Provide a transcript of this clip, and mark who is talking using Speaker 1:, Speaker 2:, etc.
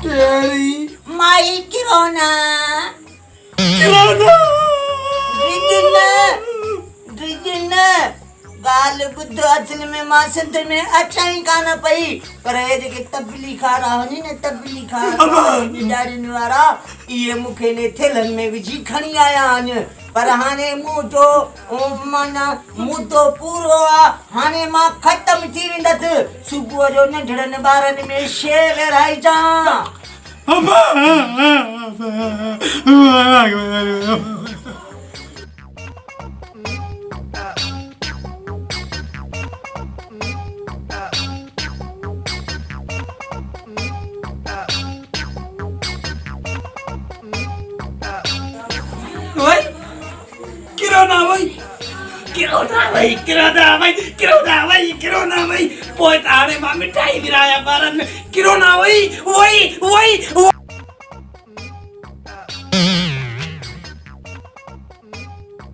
Speaker 1: तेरी
Speaker 2: माई किरोना
Speaker 1: किराना
Speaker 2: ड्रिजन गाल बुद्ध असल में मां सिंध में अच्छा ही कान पई पर ये जेके तबली खारा वञी न तबली खारा ॾाढियुनि वारा इहे मूंखे ने थेलनि में विझी खणी आया आहिनि पर हाणे मूं जो माना मूं तो पूरो आहे हाणे मां ख़तम थी वेंदसि सुबुह जो नंढड़नि ॿारनि में शेर विराइजां
Speaker 1: भाई किराना भाई किराना भाई पोइ त हाणे मां मिठाई विराया ॿारनि किराना भाई वही